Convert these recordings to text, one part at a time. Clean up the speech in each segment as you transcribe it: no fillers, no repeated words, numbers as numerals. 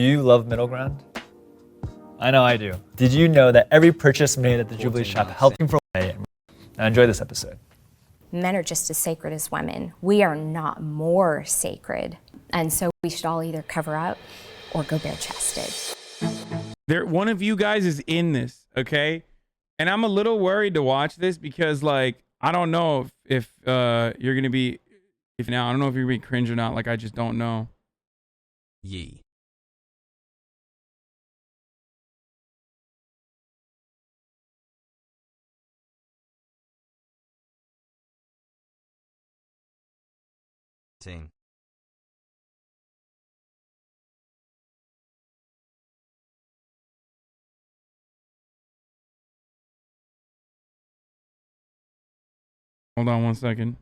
Do you love middle ground? I know I do. Did you know that every purchase made at the Jubilee shop helped him for life? Now enjoy this episode. Men are just as sacred as women. We are not more sacred. And so we should all either cover up or go bare-chested. One of you guys is in this, okay? And I'm a little worried to watch this because, like, I don't know if you're gonna be, I don't know if you're gonna be cringe or not. Like, I just don't know. Yee. Ting. Hold on one second.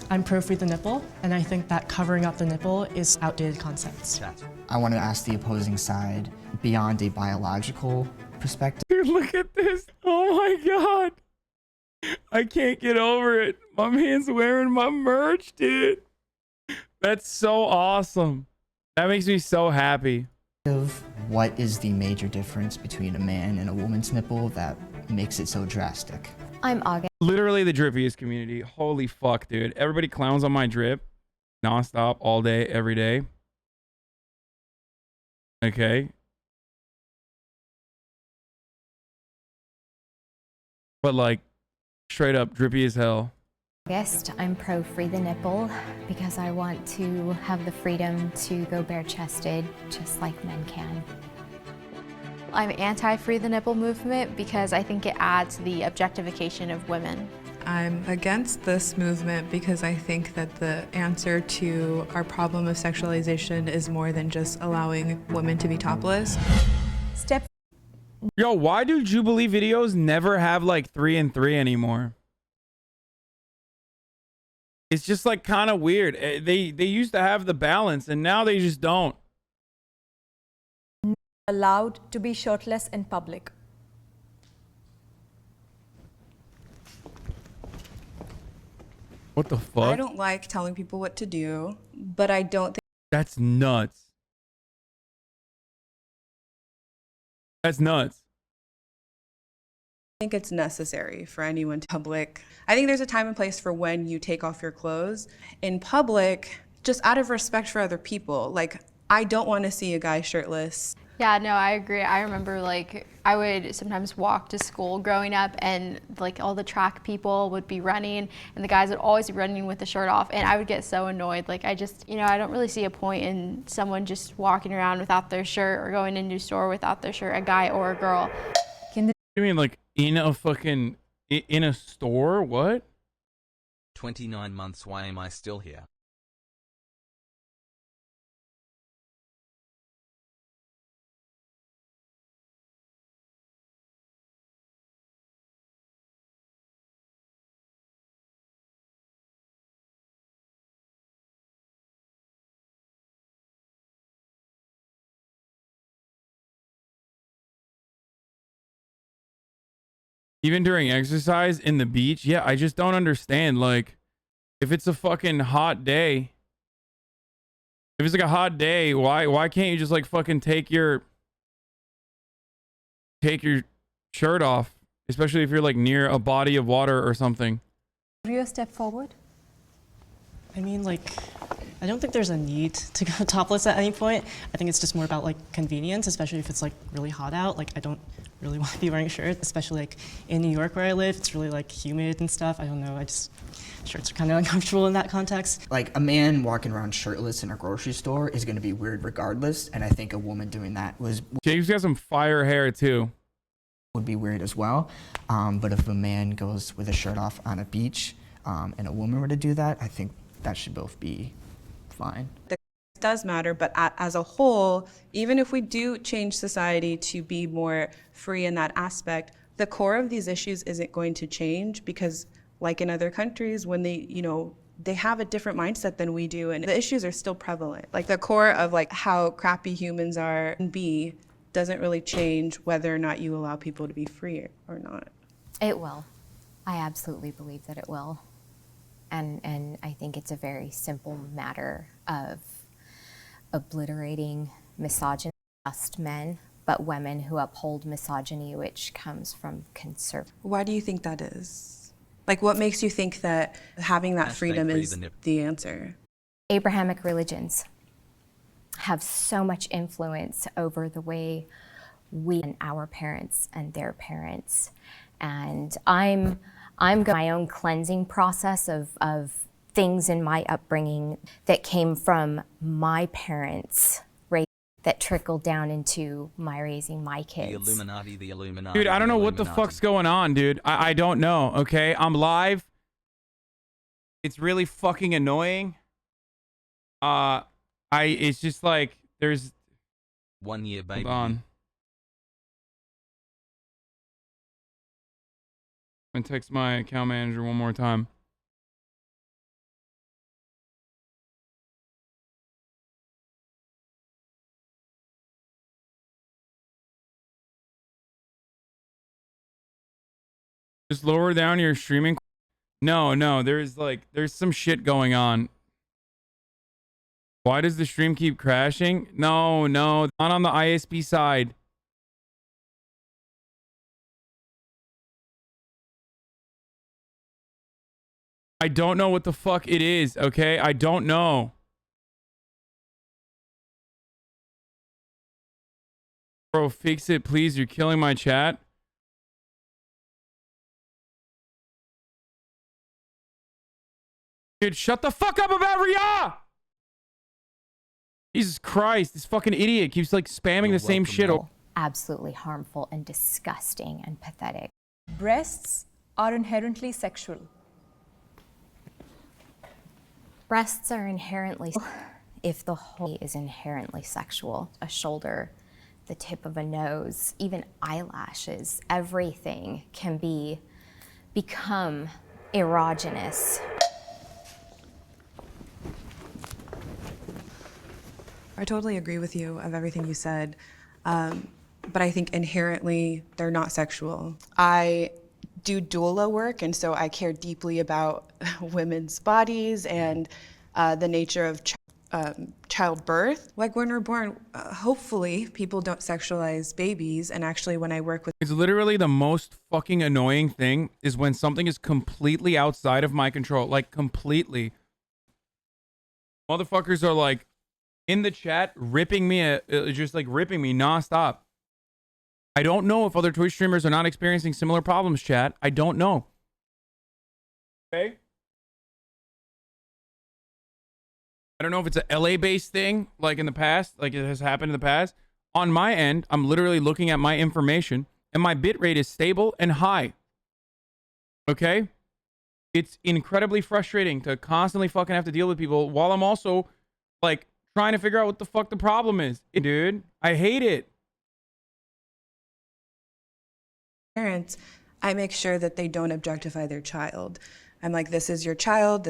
I'm pro free the nipple, and I think that covering up the nipple is outdated concepts. I want to ask the opposing side beyond a biological perspective. Dude, look at this. Oh my God. I can't get over it. My man's wearing my merch, dude. That's so awesome. That makes me so happy. What is the major difference between a man and a woman's nipple that makes it so drastic? I'm August. Literally the drippiest community. Holy fuck, dude. Everybody clowns on my drip nonstop, all day, every day. Okay. But like, straight up drippy as hell. I'm pro free the nipple because I want to have the freedom to go bare-chested just like men can. I'm anti-free the nipple movement because I think it adds to the objectification of women. I'm against this movement because I think that the answer to our problem of sexualization is more than just allowing women to be topless. Yo, why do Jubilee videos never have like 3 and 3 anymore? It's just like kind of weird. They used to have the balance and now they just don't. Allowed to be shirtless in public. What the fuck? I don't like telling people what to do, but I don't think That's nuts. That's nuts. it's necessary for anyone to public. I think there's a time and place for when you take off your clothes in public, just out of respect for other people. Like, I don't want to see a guy shirtless. Yeah, no, I agree. I remember like I would sometimes walk to school growing up and like all the track people would be running and the guys would always be running with the shirt off and I would get so annoyed. Like I just, I don't really see a point in someone just walking around without their shirt or going into a store without their shirt, a guy or a girl. You mean like in a fucking, in a store? What? 29 months, why am I still here? Even during exercise in the beach? Yeah, I just don't understand. Like, if it's a fucking hot day, if it's like a hot day, why can't you just like fucking take your shirt off? Especially if you're like near a body of water or something. You step forward. I mean, like, I don't think there's a need to go topless at any point. I think it's just more about like convenience, especially if it's like really hot out. Like, I don't really want to be wearing a shirt, especially like in New York where I live. It's really like humid and stuff. I don't know. Shirts are kind of uncomfortable in that context. Like, a man walking around shirtless in a grocery store is going to be weird regardless, and I think a woman doing that James got some fire hair too. would be weird as well. But if a man goes with a shirt off on a beach and a woman were to do that, I think that should both be fine. It does matter, but as a whole, even if we do change society to be more free in that aspect, the core of these issues isn't going to change because, like in other countries, when they, they have a different mindset than we do, and the issues are still prevalent. Like the core of like how crappy humans are and be doesn't really change whether or not you allow people to be free or not. It will. I absolutely believe that it will. And I think it's a very simple matter of obliterating misogyny, not just men, but women who uphold misogyny, which comes from conservative. Why do you think that is? Like, what makes you think that having that freedom is the answer? Abrahamic religions have so much influence over the way we and our parents and their parents. And I'm going my own cleansing process of things in my upbringing that came from my parents' that trickled down into my raising my kids. The Illuminati, the Illuminati. Dude, I don't know what the fuck's going on, dude. I don't know, okay? I'm live. It's really fucking annoying. It's just like, there's... 1 year, baby. Hold on. I'm gonna text my account manager one more time. Just lower down your streaming. No, there's some shit going on. Why does the stream keep crashing? No, not on the ISP side. I don't know what the fuck it is, okay? I don't know. Bro, fix it, please. You're killing my chat. Dude, shut the fuck up about Rhea! Jesus Christ, this fucking idiot keeps like spamming the same shit. Absolutely harmful and disgusting and pathetic. Breasts are inherently sexual. Breasts are inherently, if the whole is inherently sexual, a shoulder, the tip of a nose, even eyelashes, everything can become erogenous. I totally agree with you of everything you said, but I think inherently they're not sexual. I do doula work, and so I care deeply about women's bodies and the nature of childbirth. Like when we're born, hopefully people don't sexualize babies, and actually when I work with... It's literally the most fucking annoying thing is when something is completely outside of my control, like completely. Motherfuckers are like, in the chat, ripping me, just like ripping me nonstop. I don't know if other Twitch streamers are not experiencing similar problems, chat. I don't know. Okay? I don't know if it's a LA-based thing, like in the past, like it has happened in the past. On my end, I'm literally looking at my information, and my bitrate is stable and high. Okay? It's incredibly frustrating to constantly fucking have to deal with people while I'm also, like, trying to figure out what the fuck the problem is. Dude, I hate it. Parents, I make sure that they don't objectify their child. I'm like, this is your child.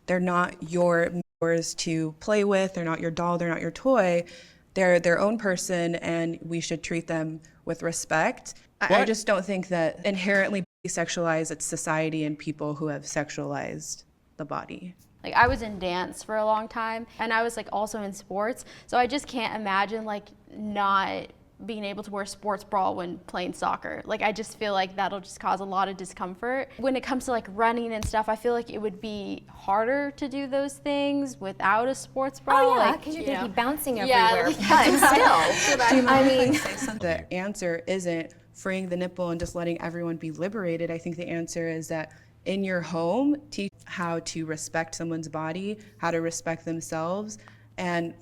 They're not yours to play with. They're not your doll. They're not your toy. They're their own person, and we should treat them with respect. I just don't think that inherently sexualize it's society and people who have sexualized the body. Like I was in dance for a long time, and I was like also in sports, so I just can't imagine like not being able to wear a sports bra when playing soccer. Like I just feel like that'll just cause a lot of discomfort. When it comes to like running and stuff, I feel like it would be harder to do those things without a sports bra. Oh yeah, like, because you're gonna be bouncing Yeah, everywhere. like, But still, I mean, The answer isn't freeing the nipple and just letting everyone be liberated. I think the answer is that in your home, teach how to respect someone's body, how to respect themselves. And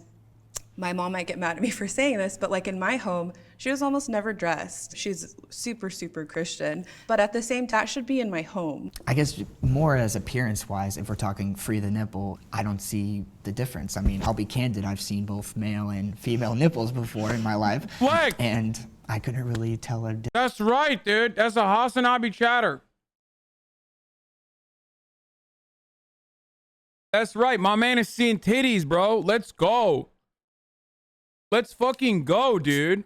my mom might get mad at me for saying this, but like in my home, she was almost never dressed. She's super, super Christian. But at the same time, that should be in my home. I guess more as appearance-wise, if we're talking free the nipple, I don't see the difference. I mean, I'll be candid, I've seen both male and female nipples before in my life. Flag! And I couldn't really tell a difference. That's right, dude. That's a Hasanabi chatter. That's right. My man is seeing titties, bro. Let's go. Let's fucking go, dude.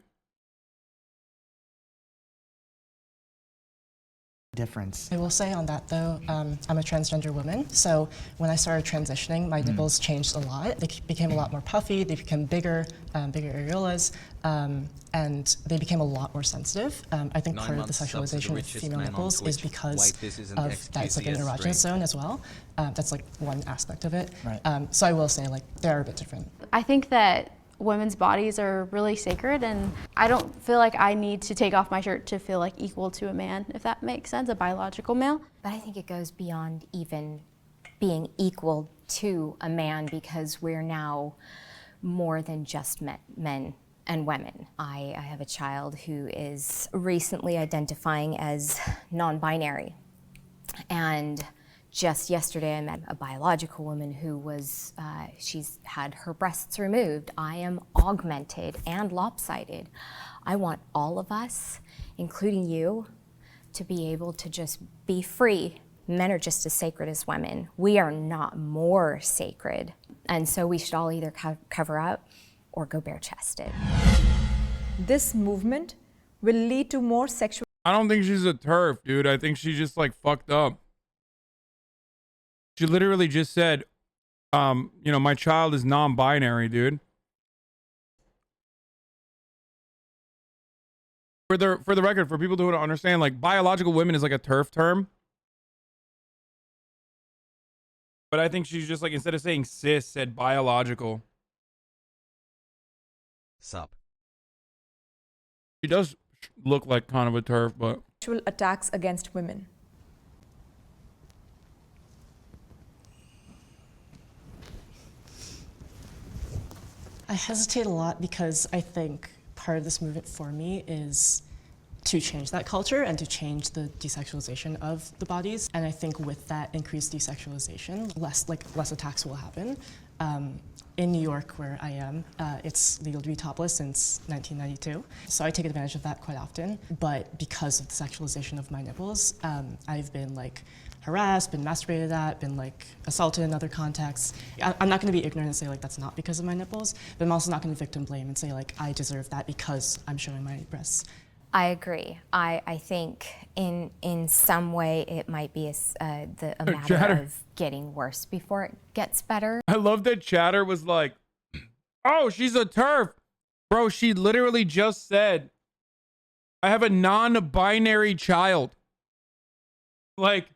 Difference. I will say on that though, I'm a transgender woman, so when I started transitioning, my nipples changed a lot. They became a lot more puffy, they became bigger, bigger areolas, and they became a lot more sensitive. I think 9 part of the months subs to the sexualization of richest female man on nipples is Twitch. because Wait, this isn't of that it's like an XQCS erogenous stream. zone as well. That's like one aspect of it. Right. So I will say like they are a bit different. I think that women's bodies are really sacred, and I don't feel like I need to take off my shirt to feel like equal to a man, if that makes sense, a biological male. But I think it goes beyond even being equal to a man, because we're now more than just men and women. I have a child who is recently identifying as non-binary, and just yesterday I met a biological woman who was, she's had her breasts removed. I am augmented and lopsided. I want all of us, including you, to be able to just be free. Men are just as sacred as women. We are not more sacred. And so we should all either cover up or go bare-chested. This movement will lead to more sexual I don't think she's a TERF, dude. I think she just like fucked up. She literally just said, you know, my child is non-binary, dude. For the record, for people who don't understand, like biological women is like a TERF term. But I think she's just like, instead of saying cis, said biological. Sup. She does look like kind of a TERF, but attacks against women. I hesitate a lot because I think part of this movement for me is to change that culture and to change the desexualization of the bodies. And I think with that increased desexualization, less attacks will happen. In New York, where I am, it's legal to be topless since 1992. So I take advantage of that quite often. But because of the sexualization of my nipples, I've been like harassed, been masturbated at, been like assaulted in other contexts. I'm not gonna be ignorant and say like that's not because of my nipples, but I'm also not gonna victim blame and say like I deserve that because I'm showing my breasts. I agree. I think in some way it might be a matter Chatter. of getting worse before it gets better. I love that Chatter was like, oh, she's a TERF. Bro, she literally just said, I have a non-binary child. Like,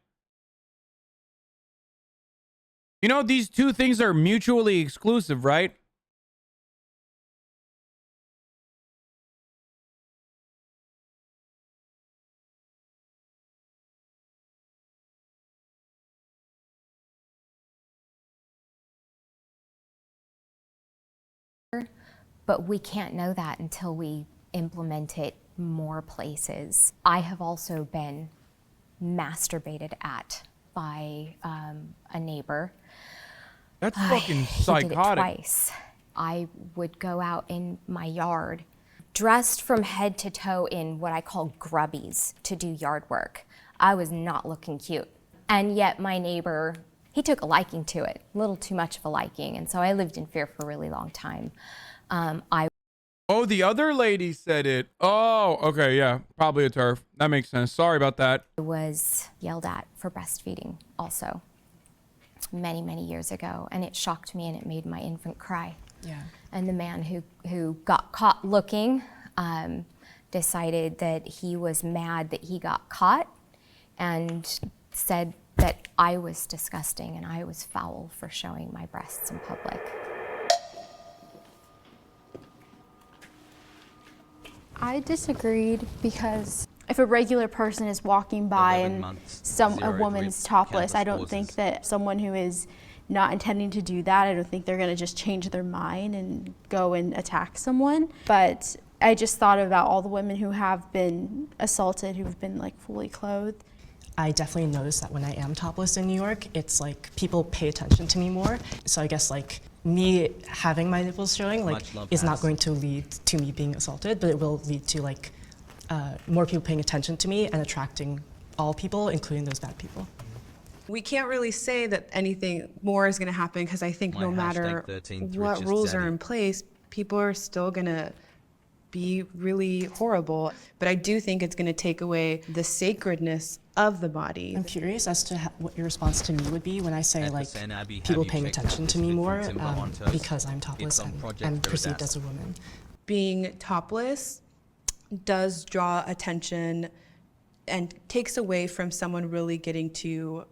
you know, these two things are mutually exclusive, right? But we can't know that until we implement it more places. I have also been masturbated at by a neighbor. That's fucking He did it psychotic. twice. I would go out in my yard dressed from head to toe in what I call grubbies to do yard work. I was not looking cute. And yet my neighbor, he took a liking to it, a little too much of a liking. And so I lived in fear for a really long time. Oh, the other lady said it. Oh, okay, yeah, probably a TERF. That makes sense. Sorry about that. I was yelled at for breastfeeding also many, many years ago. And it shocked me and it made my infant cry. Yeah. And the man who got caught looking decided that he was mad that he got caught and said that I was disgusting and I was foul for showing my breasts in public. I disagreed because if a regular person is walking by 11 and months, a 0 woman's grid, topless, I countless don't think pauses. that someone who is not intending to do that, I don't think they're gonna just change their mind and go and attack someone. But I just thought about all the women who have been assaulted, who've been like fully clothed. I definitely notice that when I am topless in New York, it's like people pay attention to me more. So I guess like me having my nipples showing like Much love, is not Has. going to lead to me being assaulted, but it will lead to like more people paying attention to me and attracting all people, including those bad people. We can't really say that anything more is going to happen because I think My no matter #13th what richest rules are daddy. in place, people are still going to be really horrible. But I do think it's going to take away the sacredness of the body. I'm curious as to what your response to me would be when I say At like Hasanabi, have people you paying checked out attention to this me vid more from Timber on Toast? because I'm topless It's on and Project I'm perceived Veritas. as a woman. Being topless does draw attention and takes away from someone really getting to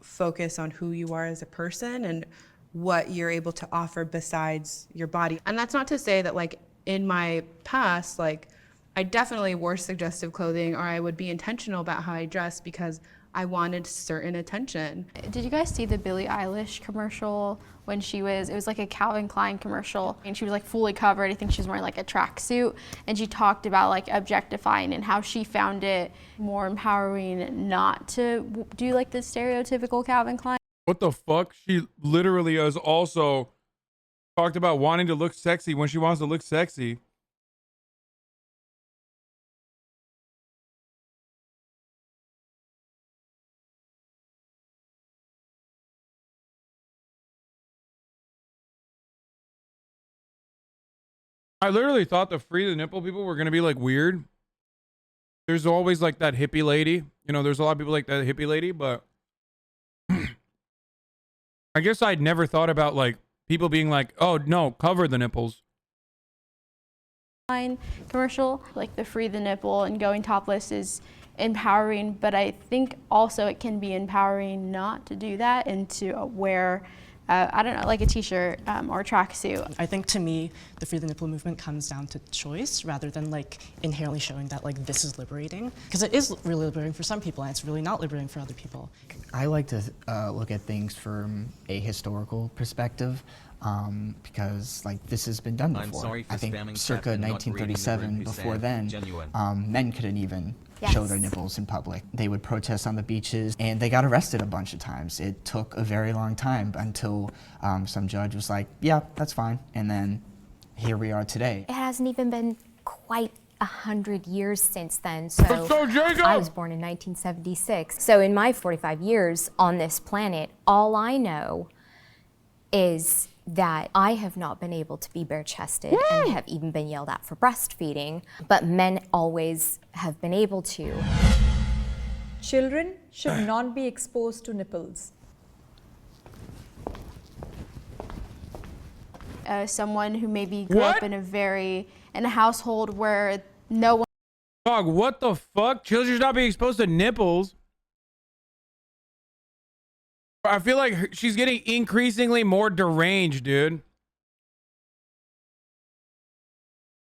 focus on who you are as a person and what you're able to offer besides your body. And that's not to say that like in my past, like I definitely wore suggestive clothing or I would be intentional about how I dress because I wanted certain attention. Did you guys see the Billie Eilish commercial when it was like a Calvin Klein commercial and she was like fully covered. I think she was wearing like a tracksuit and she talked about like objectifying and how she found it more empowering not to do like the stereotypical Calvin Klein. What the fuck? She literally has also talked about wanting to look sexy when she wants to look sexy. I literally thought the free the nipple people were gonna be like weird. There's always like that hippie lady. You know, there's a lot of people like that hippie lady, but I guess I'd never thought about like people being like, oh no, cover the nipples. Commercial, like the free the nipple and going topless is empowering, but I think also it can be empowering not to do that and to wear I don't know, like a t-shirt or a tracksuit. I think to me, the Free the Nipple movement comes down to choice rather than like inherently showing that like this is liberating. Because it is really liberating for some people and it's really not liberating for other people. I like to look at things from a historical perspective because like this has been done I'm before. sorry for I think spamming circa chat and not reading the 1937, room who before said then, genuine. men couldn't even Yes. show their nipples in public. They would protest on the beaches and they got arrested a bunch of times. It took a very long time until some judge was like, yeah, that's fine. And then here we are today. It hasn't even been quite 100 years since then. So Jacob! I was born in 1976. So in my 45 years on this planet, all I know is that I have not been able to be bare-chested and have even been yelled at for breastfeeding, but men always have been able to. Children should not be exposed to nipples. Someone who maybe grew up in a household where no one Dog, what the fuck? Children should not be exposed to nipples. I feel like she's getting increasingly more deranged, dude.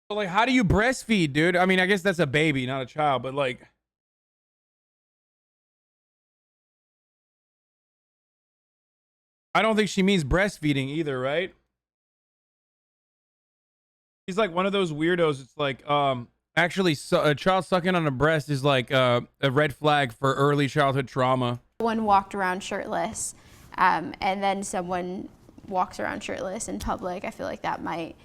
But like, how do you breastfeed, dude? I mean, I guess that's a baby, not a child, but like, I don't think she means breastfeeding either, right? She's like one of those weirdos. It's like, actually, a child sucking on a breast is like a red flag for early childhood trauma. One walked around shirtless, and then someone walks around shirtless in public. I feel like that might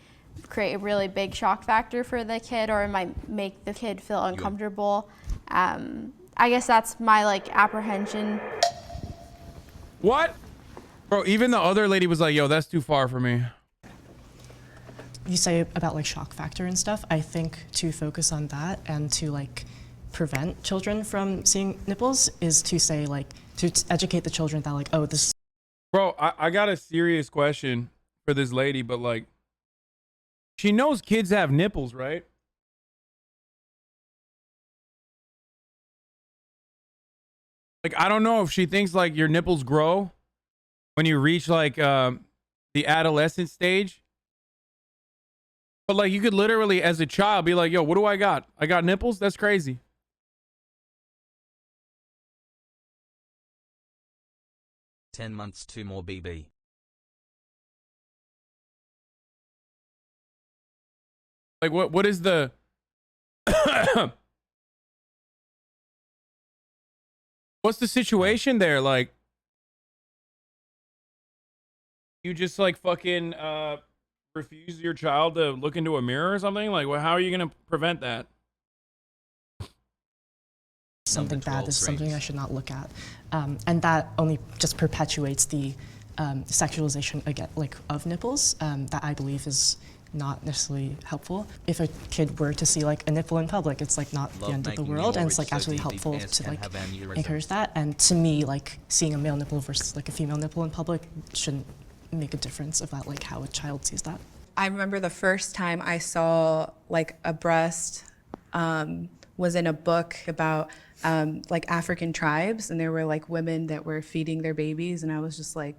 create a really big shock factor for the kid, or it might make the kid feel uncomfortable. I guess that's my like apprehension. What? Bro, even the other lady was like, yo, that's too far for me. You say about like shock factor and stuff, I think to focus on that and to like prevent children from seeing nipples is to say like, to educate the children that like, oh, this. Bro, I got a serious question for this lady, but like, she knows kids have nipples, right? Like, I don't know if she thinks like your nipples grow when you reach like the adolescent stage. But like, you could literally as a child be like, yo, what do I got? I got nipples? That's crazy. "10 months, 2 more BB." Like, what is the what's the situation there? Like, you just like fucking refuse your child to look into a mirror or something? Like, well, how are you gonna prevent that? something Number bad. 12 This is something I rings. should not look at, and that only just perpetuates the sexualization again, like of nipples, that I believe is not necessarily helpful. If a kid were to see like a nipple in public, it's like not the Love end of the making world, your and it's rich like so actually deeply helpful pierced to can like have aneurysm. encourage that. And to me, like seeing a male nipple versus like a female nipple in public shouldn't make a difference about like how a child sees that. I remember the first time I saw like a breast was in a book about like African tribes, and there were like women that were feeding their babies, and I was just like,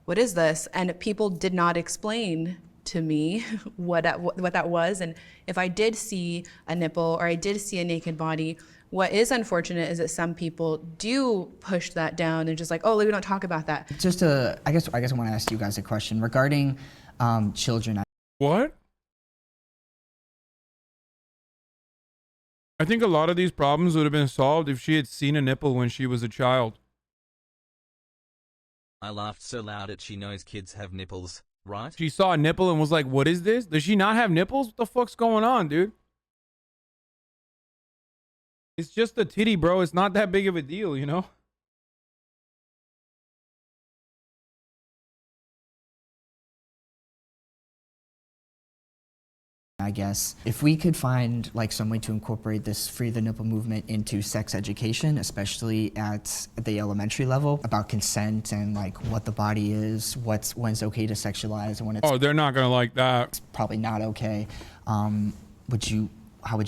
what is this? And people did not explain to me what that was. And if I did see a nipple or I did see a naked body, what is unfortunate is that some people do push that down and just like, oh, we don't talk about that. Just I guess I want to ask you guys a question regarding children. What? I think a lot of these problems would have been solved if she had seen a nipple when she was a child. I laughed so loud at she knows kids have nipples, right? She saw a nipple and was like, what is this? Does she not have nipples? What the fuck's going on, dude? It's just a titty, bro. It's not that big of a deal, you know? I guess if we could find like some way to incorporate this free the nipple movement into sex education, especially at the elementary level, about consent and like what the body is, when it's okay to sexualize and when it's Oh, they're not gonna like that. probably not okay. How would you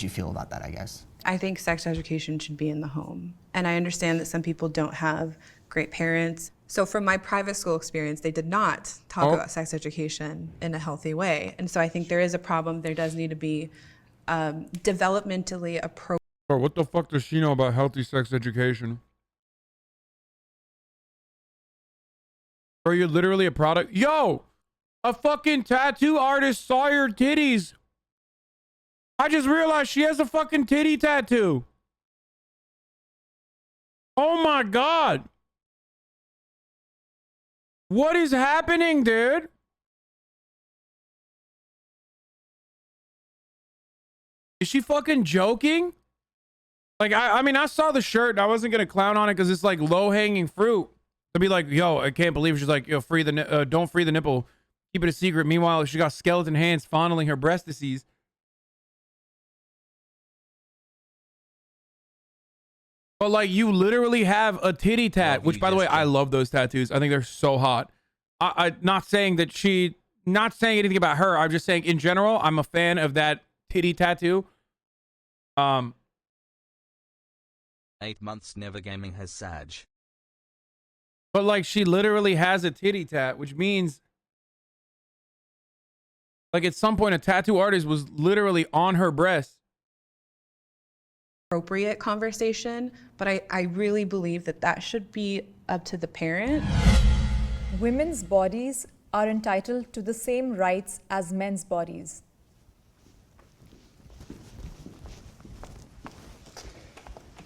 feel about that, I guess? I think sex education should be in the home. And I understand that some people don't have great parents. So from my private school experience, they did not talk about sex education in a healthy way. And so I think there is a problem. There does need to be developmentally appropriate. Bro, what the fuck does she know about healthy sex education? Bro, you're literally a product. Yo, a fucking tattoo artist saw your titties. I just realized she has a fucking titty tattoo. Oh my God. What is happening, dude? Is she fucking joking? Like, I mean, I saw the shirt and I wasn't going to clown on it because it's like low hanging fruit. To be like, yo, I can't believe she's like, yo, don't free the nipple. Keep it a secret. Meanwhile, she got skeleton hands fondling her breast disease. But like, you literally have a titty tat, which by the way, I love those tattoos. I think they're so hot. I not saying that not saying anything about her. I'm just saying in general, I'm a fan of that titty tattoo. 8 months never gaming has Sag. But like, she literally has a titty tat, which means like at some point a tattoo artist was literally on her breast. Appropriate conversation, but I really believe that that should be up to the parent. Women's bodies are entitled to the same rights as men's bodies.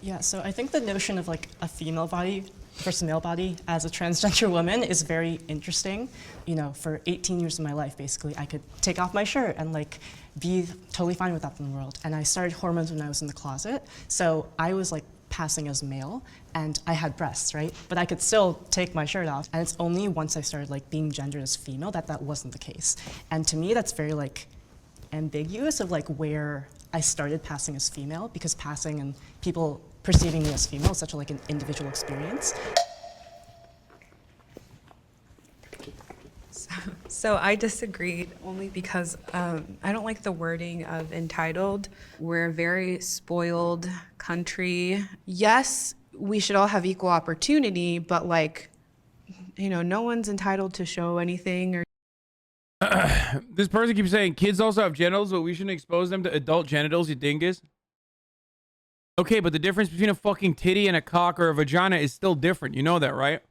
Yeah, so I think the notion of like a female body versus a male body as a transgender woman is very interesting. You know, for 18 years of my life, basically, I could take off my shirt and like be totally fine with that in the world. And I started hormones when I was in the closet, so I was like passing as male, and I had breasts, right? But I could still take my shirt off, and it's only once I started like being gendered as female that that wasn't the case. And to me, that's very like ambiguous of like where I started passing as female, because passing and people perceiving me as female is such a, like an individual experience. So I disagreed only because I don't like the wording of entitled. We're a very spoiled country. Yes, we should all have equal opportunity, but like, you know, no one's entitled to show anything or. This person keeps saying kids also have genitals, but we shouldn't expose them to adult genitals, you dingus. Okay, but the difference between a fucking titty and a cock or a vagina is still different. You know that, right?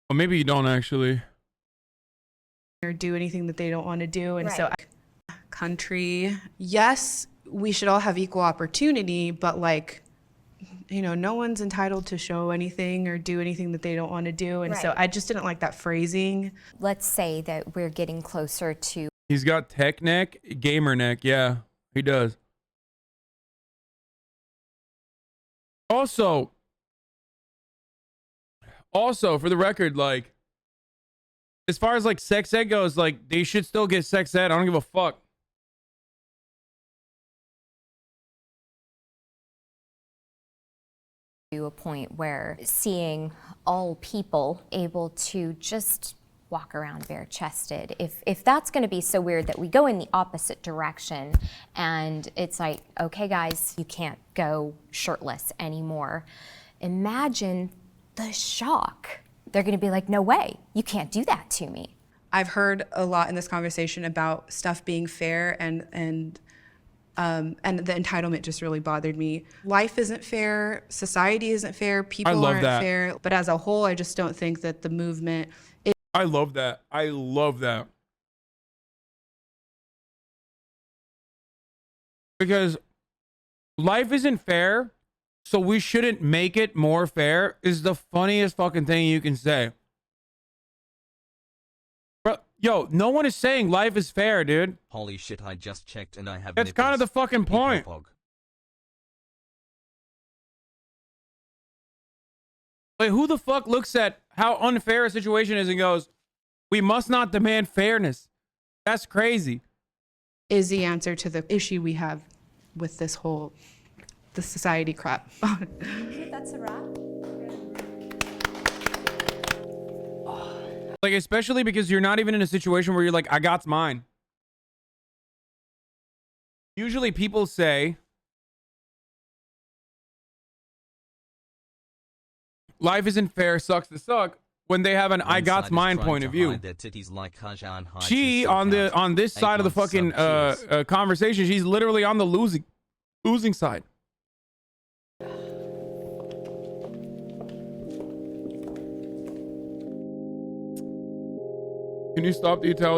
Well, maybe you don't actually. Or do anything that they don't want to do, and so Right. country. Yes, we should all have equal opportunity, but like, you know, no one's entitled to show anything or do anything that they don't want to do. And so Right. I just didn't like that phrasing. Let's say that we're getting closer to He's got tech neck, gamer neck. Yeah, he does. Also, for the record, like, as far as like sex ed goes, like, they should still get sex ed. I don't give a fuck. a point where seeing all people able to just walk around bare chested, if that's going to be so weird that we go in the opposite direction and it's like, okay guys, you can't go shirtless anymore, imagine the shock. They're going to be like, no way, you can't do that to me. I've heard a lot in this conversation about stuff being fair, and the entitlement just really bothered me. Life isn't fair, society isn't fair, people aren't fair. But as a whole, I just don't think that the movement is. I love that. I love that. Because life isn't fair, so we shouldn't make it more fair is the funniest fucking thing you can say. Bro, yo, no one is saying life is fair, dude. Holy shit, I just checked and I have That's kind of the nipples. fucking point. Pog. Like, who the fuck looks at how unfair a situation is and goes, we must not demand fairness? That's crazy. Is the answer to the issue we have with this whole, the society crap. That's a wrap. Like, especially because you're not even in a situation where you're like, I got's mine. Usually people say, life isn't fair, sucks to suck, when they have an I got's mine point of view. She on this side of the fucking conversation, she's literally on the losing side. Can you stop the Italian?